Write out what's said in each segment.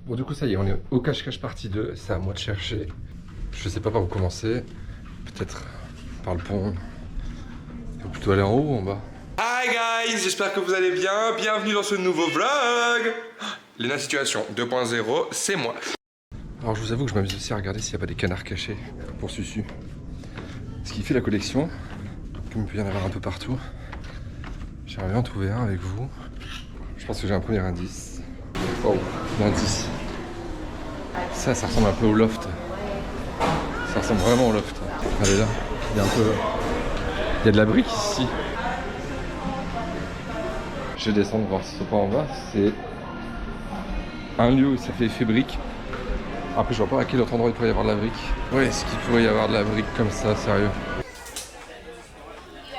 Bon du coup ça y est, on est au cache-cache partie 2, c'est à moi de chercher. Je sais pas par où commencer, peut-être par le pont. Faut plutôt aller en haut ou en bas? Hi guys, j'espère que vous allez bien, bienvenue dans ce nouveau vlog. Lena Situation 2.0, c'est moi. Alors je vous avoue que je m'amuse aussi à regarder s'il n'y a pas des canards cachés pour Susu. Ce qui fait la collection, comme il peut y en avoir un peu partout. J'aimerais bien en trouver un avec vous. Je pense que j'ai un premier indice. Oh, l'indice. Ça ressemble un peu au loft. Ça ressemble vraiment au loft. Allez là, il y a un peu... Il y a de la brique ici. Je vais descendre voir si c'est pas en bas. C'est un lieu où ça fait effet brique. Après je vois pas à quel autre endroit il pourrait y avoir de la brique. Ouais, est-ce qu'il pourrait y avoir de la brique comme ça, sérieux?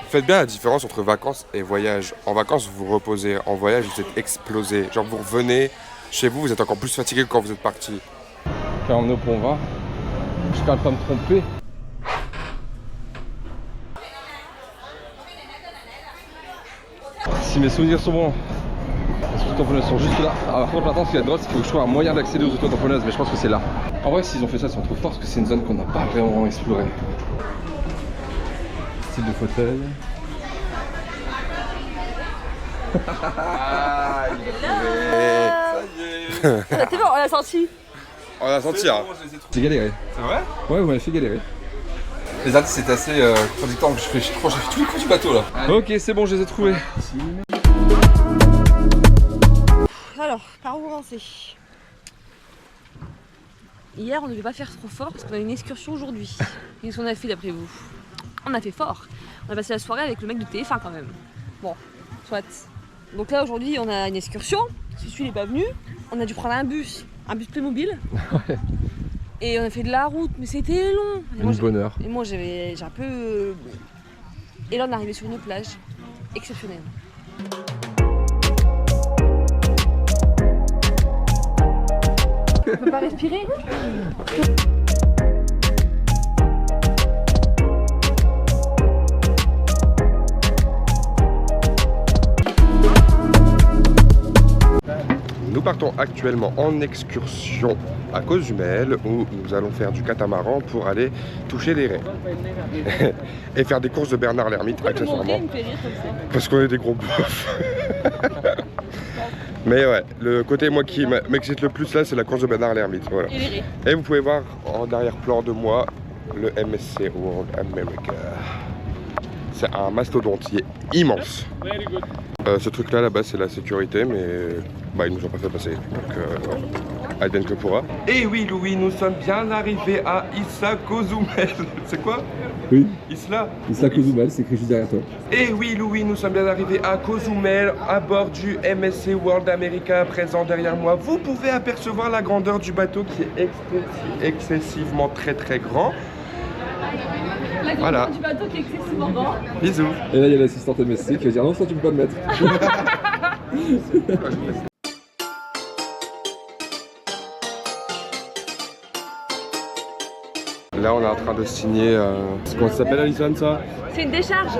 Faites bien la différence entre vacances et voyage. En vacances, vous vous reposez. En voyage, vous êtes explosé. Genre, vous revenez chez vous, vous êtes encore plus fatigué que quand vous êtes parti. Quand on est au pont 20, je suis pas en train de me tromper. Si mes souvenirs sont bons, les auto-tamponneuses sont juste là. Alors, par contre, maintenant, ce qui est drôle, c'est qu'il faut que je trouve un moyen d'accéder aux auto-tamponneuses, mais je pense que c'est là. En vrai, s'ils ont fait ça, ils sont trop forts parce que c'est une zone qu'on n'a pas vraiment explorée. Style de fauteuil. Ah, T'es bon, on l'a senti. on a senti, hein. J'ai galéré. C'est vrai? Ouais, vous m'avez fait galérer. Les indices c'était assez contradictoire, donc j'ai fait tous les coups du bateau là. Allez. Ok, c'est bon, je les ai trouvés. Alors, par où commencer? Hier, on ne devait pas faire trop fort parce qu'on a une excursion aujourd'hui. Qu'est-ce qu'on a fait d'après vous? On a fait fort. On a passé la soirée avec le mec de TF1 quand même. Bon, soit. Donc là, aujourd'hui, on a une excursion. Celui n'est pas venu. On a dû prendre un bus Playmobil. Ouais. Et on a fait de la route, mais c'était long. Une bonne heure. Et moi, j'ai un peu... Et là, on est arrivé sur une plage exceptionnelle. On peut pas respirer. Nous partons actuellement en excursion à Cozumel où nous allons faire du catamaran pour aller toucher les raies et faire des courses de Bernard l'Ermite accessoirement parce qu'on est des gros bœufs. Mais ouais, le côté moi qui m'excite le plus là, c'est la course de Bernard l'Ermite. Voilà. Et vous pouvez voir en arrière-plan de moi le MSC World America. C'est un mastodonte, il est immense. Ce truc là là-bas c'est la sécurité, mais ils nous ont pas fait passer. Donc advienne que pourra. Et oui Louis, nous sommes bien arrivés à Isla Cozumel. C'est quoi? Oui. Isla Cozumel, c'est écrit juste derrière toi. Et oui Louis, nous sommes bien arrivés à Cozumel à bord du MSC World America présent derrière moi. Vous pouvez apercevoir la grandeur du bateau qui est excessivement très grand. La grandeur du bateau qui est excessivement grand. Bisous. Et là il y a l'assistante MSC qui va dire non, ça tu peux pas te mettre. Là on est en train de signer comment ça s'appelle Alison ça? C'est une décharge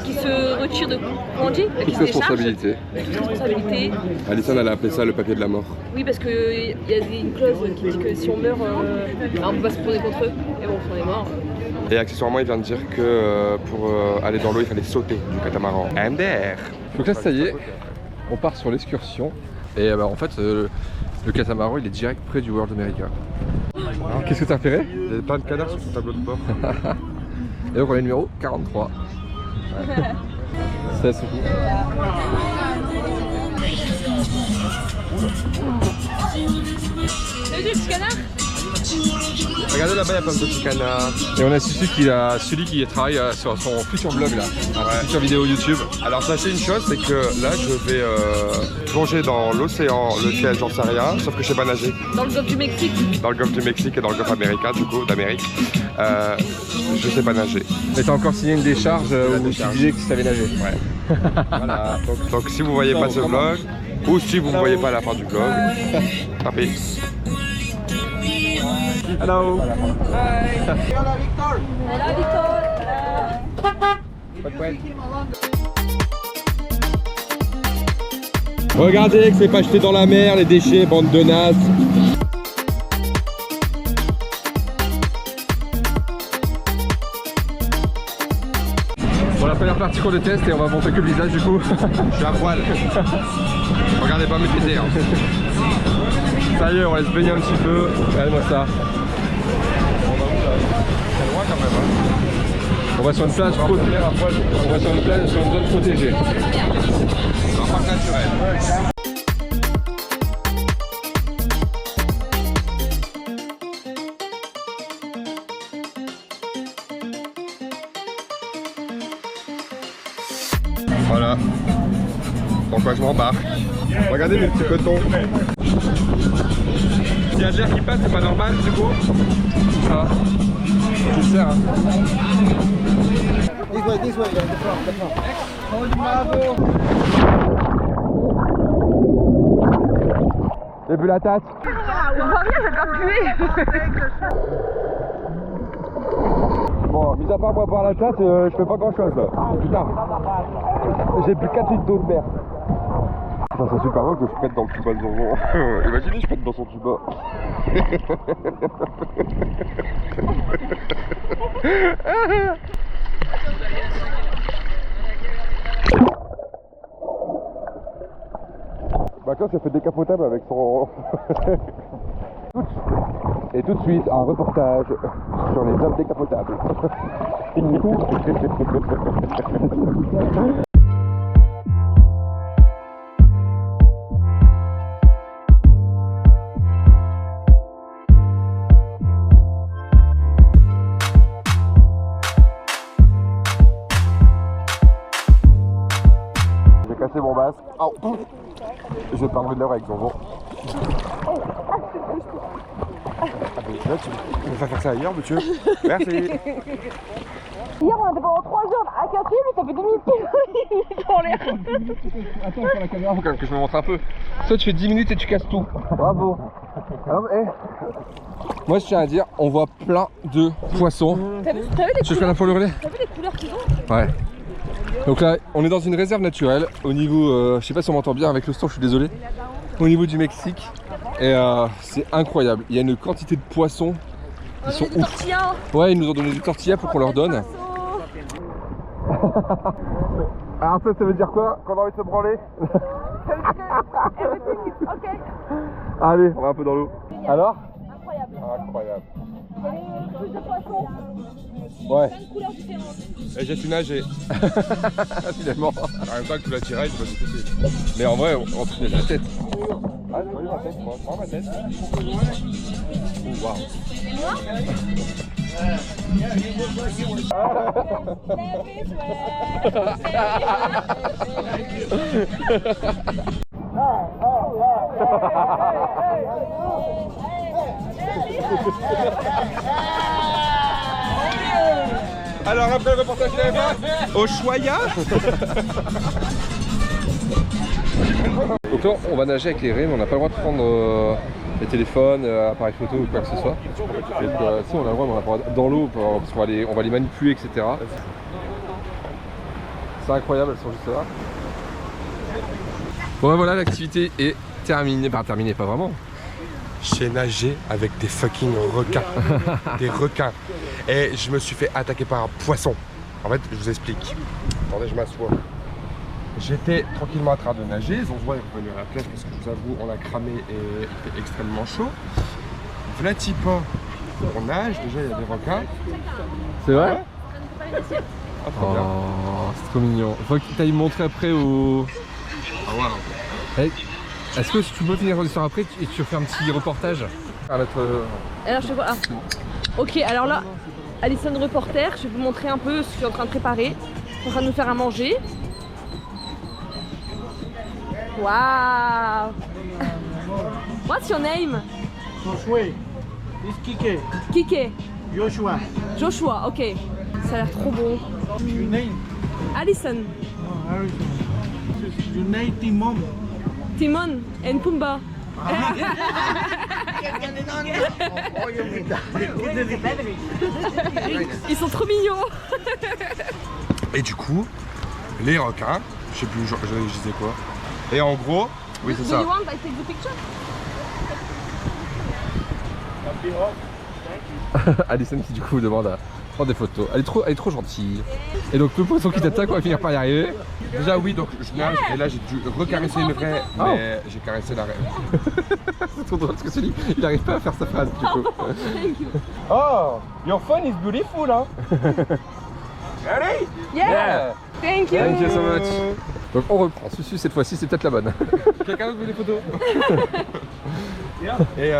qui se retire de... Comment on dit? Toute responsabilité. Toute responsabilité. Alison elle a appelé ça le papier de la mort. Oui, parce qu'il y a une clause qui dit que si on meurt, on peut pas se tourner contre eux. Et bon, si on est mort... Et accessoirement il vient de dire que pour aller dans l'eau il fallait sauter du catamaran. MDR. Donc là ça y est, on part sur l'excursion. Et en fait le catamaran il est direct près du World America. Qu'est-ce que t'as repéré? Il y a plein de canards sur ton tableau de bord. Et donc on est numéro 43. C'est assez cool. T'as vu le petit canard? Regardez là-bas, il y a plein de petits canards. Et on a celui qui travaille sur son futur blog là, future vidéo YouTube. Alors sachez une chose, c'est que là je vais plonger dans l'océan, lequel j'en sais rien, sauf que je sais pas nager. Dans le golfe du Mexique. Dans le golfe du Mexique et dans le golfe américain, du coup, d'Amérique. Je sais pas nager. Mais t'as encore signé une décharge où tu disais que tu savais nager. Ouais. Voilà. Donc si vous voyez pas ce vlog, ou si vous ne voyez pas la fin du vlog, tant pis. Hello. Hi. Hello Victor. Regardez que c'est pas jeté dans la mer, les déchets, bande de nazes. Bon, la première partie qu'on déteste et on va montrer que le visage du coup. Je suis à poil. Regardez pas mes tétés. Hein. Ça y est, on va se baigner un petit peu. Regardez-moi ça. C'est loin quand même. Hein. On va sur une plage protégée. On va sur une plage, sur une zone protégée. Un parc naturel. Voilà. Donc moi je m'embarque. Regardez mes petits cotons. S'il y a de l'air qui passe, c'est pas normal du coup. Ça. Qui sert hein. This way, the front. Hold Bravo. J'ai bu la tâte. Bon, mis à part moi boire la chasse, je fais pas grand chose là. Putain. J'ai bu 4 litres d'eau de mer. Putain, c'est super drôle que je pète dans le tuba de Zonzon. Imaginez, je pète dans son tuba. Bah quand ça fait décapotable avec son... Et tout de suite, un reportage sur les hommes décapotables. J'ai cassé mon masque. Oh. J'ai perdu de l'air avec Zonzon. Là, tu veux pas faire ça ailleurs, monsieur? Merci. Hier on était pendant 3 heures à casser, mais ça fait 2 minutes qu'il en l'air. Attends, sur la caméra, faut quand même que je me montre un peu. Toi, tu fais 10 minutes et tu casses tout. Bravo. Alors, moi, je tiens à dire, on voit plein de poissons. T'as vu les Tu veux faire la pour le relais? T'as vu les couleurs qu'ils ont? Ouais. Donc là, on est dans une réserve naturelle au niveau, je sais pas si on m'entend bien avec le son, je suis désolé, au niveau du Mexique. Et c'est incroyable, il y a une quantité de poissons, ils sont ouf. Tortillas. Ouais, ils nous ont donné des tortillas pour qu'on leur donne. Alors ça veut dire quoi? Qu'on a envie de se branler? Allez, on va un peu dans l'eau. Alors? Incroyable. Incroyable. Il y a des trucs de poissons. Ouais. Plein de couleurs différentes. Et j'ai su nager. Finalement. En même temps que tu la tirais, je me suis fait. Mais en vrai, on se met la tête. Ah, je vois ma tête, moi. Prends ma tête. Oh, waouh. Alors après le reportage TF1 au Choya. Donc là, on va nager avec les raies, mais on n'a pas le droit de prendre les téléphones, appareils photo ou quoi que ce soit. Si, on a le droit, mais on n'a pas le droit dans l'eau parce qu'on va les manipuler, etc. C'est incroyable, elles sont juste là. Bon, voilà, l'activité est terminée. Bah, terminée, pas vraiment. J'ai nagé avec des fucking requins. Des requins. Et je me suis fait attaquer par un poisson. En fait, je vous explique. Attendez, je m'assois. J'étais tranquillement en train de nager. Zonzon est revenu à la plage parce que je vous avoue, on a cramé et il fait extrêmement chaud. Vlati pas. On nage, déjà il y a des requins. C'est vrai? Ah, trop bien. Oh, c'est trop mignon. Faut que tu ailles montrer après au... Ah ouais. Est-ce que tu peux finir l'histoire après et tu fais un petit reportage à mettre, Alors je fais quoi? Ok, alors là, Alison reporter, je vais vous montrer un peu ce que je suis en train de préparer. Je suis en train de nous faire à manger. Waouh! What's your name? Joshua. This Kike. Kike. Joshua. Joshua, ok. Ça a l'air trop bon. Your name? Alison. Oh, Harrison. Your name Timon. Timon and Pumba. Ils sont trop mignons. Et du coup, les requins, je sais plus, je disais quoi. Et en gros, Oui, c'est Do ça. you want I take the picture? Alison qui du coup demande à prendre des photos. Elle est trop gentille. Et donc le poisson qui t'attaque, on va finir par y arriver. Déjà oui, donc je nage et là j'ai dû recaresser une raie, mais j'ai caressé la raie. C'est trop drôle parce que celui il arrive pas à faire sa phrase du coup. Thank you. Oh, your phone is beautiful, hein. Ready? Yeah. Thank you. Thank you so much. Donc on reprend. Susu cette fois-ci c'est peut-être la bonne. Quelqu'un d'autre veut des photos? Et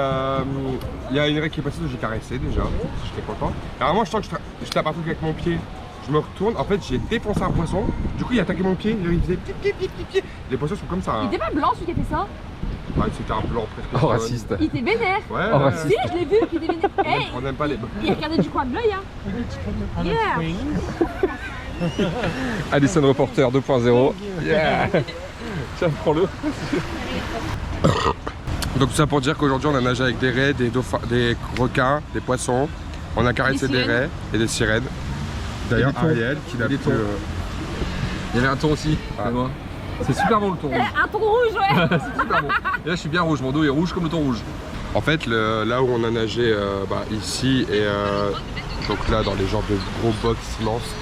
il y a une raie qui est passée, donc j'ai caressé déjà, j'étais content. Alors moi je sens que je tape un truc avec mon pied, je me retourne, en fait j'ai défoncé un poisson, du coup il a attaqué mon pied, il faisait pip pip pip pip pip. Les poissons sont comme ça. Il était pas blanc celui qui a fait ça? Ouais, c'était un blanc presque. Oh raciste. Il était vénère. Ouais, Oh, ouais. raciste. Si, je l'ai vu, il était vénère. Hey, On n'aime pas les... il regardait du coin de l'œil, hein. Yeah. Alison reporter 2.0. Yeah. Tiens, prends-le. Donc tout ça pour dire qu'aujourd'hui on a nagé avec des raies, des dauphins, des requins, des poissons. On a caressé des raies et des sirènes. D'ailleurs Et des thons. Ariel qui n'a Et des plus... thons. Il y avait un ton aussi. Ah. Moi. C'est super bon le ton rouge. Un ton rouge, ouais. C'est super bon. Et là je suis bien rouge, mon dos est rouge comme le ton rouge. En fait là où on a nagé ici et donc là dans les genres de gros box immenses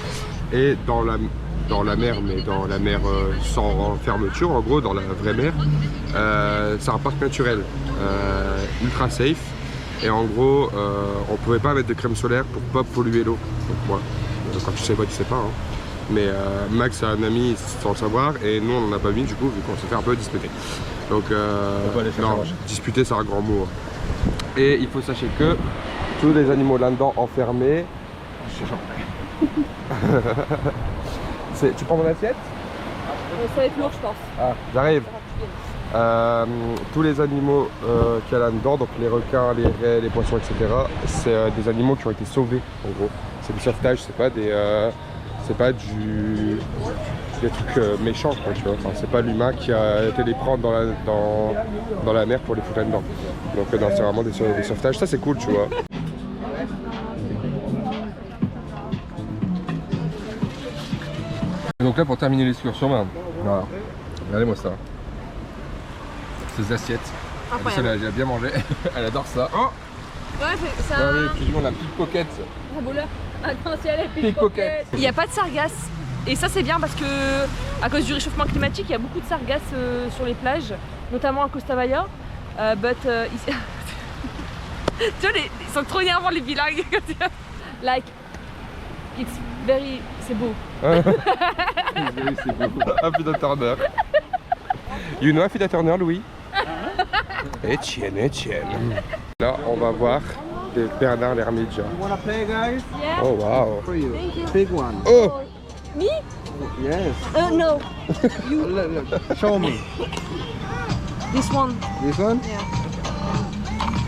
et dans la mer, mais dans la mer sans fermeture, en gros dans la vraie mer, c'est un parc naturel ultra safe et en gros on pouvait pas mettre de crème solaire pour pas polluer l'eau. Donc moi, quand tu sais pas, tu sais pas hein. Mais Max a un ami sans le savoir et nous on en a pas mis du coup vu qu'on s'est fait un peu disputer. Donc non, disputer c'est un grand mot. Et il faut sachez que tous les animaux là-dedans enfermés. Tu prends mon assiette? Ça va être lourd, je pense. Ah, j'arrive. Tous les animaux qu'il y a là-dedans, donc les requins, les raies, les poissons, etc., c'est des animaux qui ont été sauvés en gros. C'est du sauvetage, c'est pas des trucs méchants quoi, tu vois. Enfin, c'est pas l'humain qui a été les prendre dans la mer pour les foutre là-dedans. Donc non, c'est vraiment des sauvetages, ça c'est cool tu vois. Et donc là pour terminer l'excursion, voilà. Regardez-moi ça. Ces assiettes. Incroyable. Elle a bien mangé. Elle adore ça. Oh Ouais, c'est ah oui, un... plus du monde la pickpocket. Un voleur. Attention, les Pickpocket. Il n'y a pas de sargasses. Et ça c'est bien parce que à cause du réchauffement climatique, il y a beaucoup de sargasses sur les plages, notamment à Costa Maya. Tu vois, ils sont trop énervants les bilingues. Like, it's very... C'est beau. C'est beau. Affida Turner. You know Affida Turner, Louis? Etienne. Là, on va voir des Bernard l'ermite. You wanna play, guys? Yeah. Oh wow. For you. Thank you. Big one. Oh! Me? Yes. No. Look. Show me. This one. This one?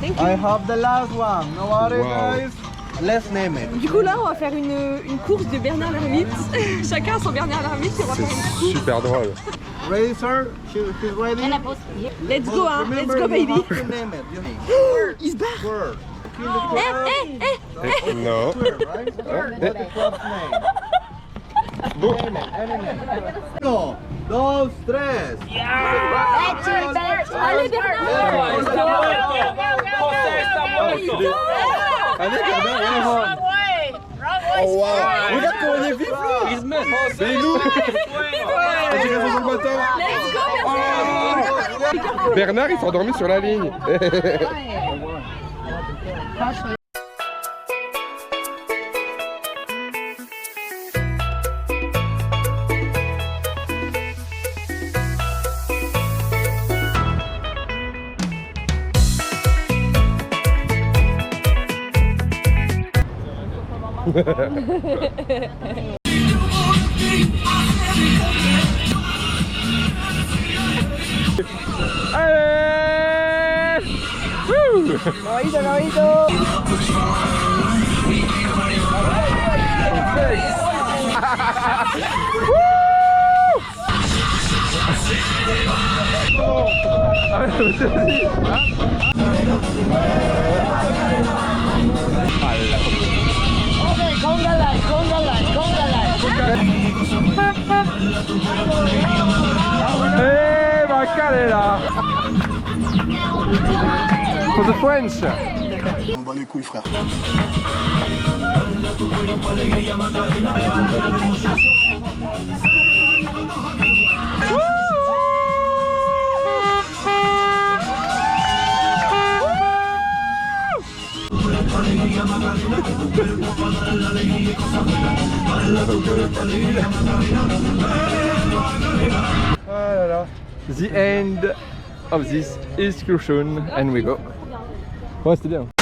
Thank you. I have the last one. No worry, Wow. guys. Let's name it. Du coup là on va faire une course de Bernard l'ermite. Chacun son Bernard l'ermite et on va faire une C'est course. super drôle. Ready, sir? She's ready. Let's go hein, let's Remember, go baby. you have to name it. You name Il se barre. Squirrel. Kill the squirrel. Non. Squirrel, right? What's the club's name? Bon. Name it. Any name. Uno, dos, tres. Allez Bernard. Allez, Bernard, oh wow. Regarde comment il est vif là. C'est nous. J'ai raison le matin. Let's go Bernard. Bernard il s'est endormi sur la ligne. Allez! pas calé là. For the French. On bat les couilles, frère. Voilà. The end of this excursion and we go. Ouais, c'était bien.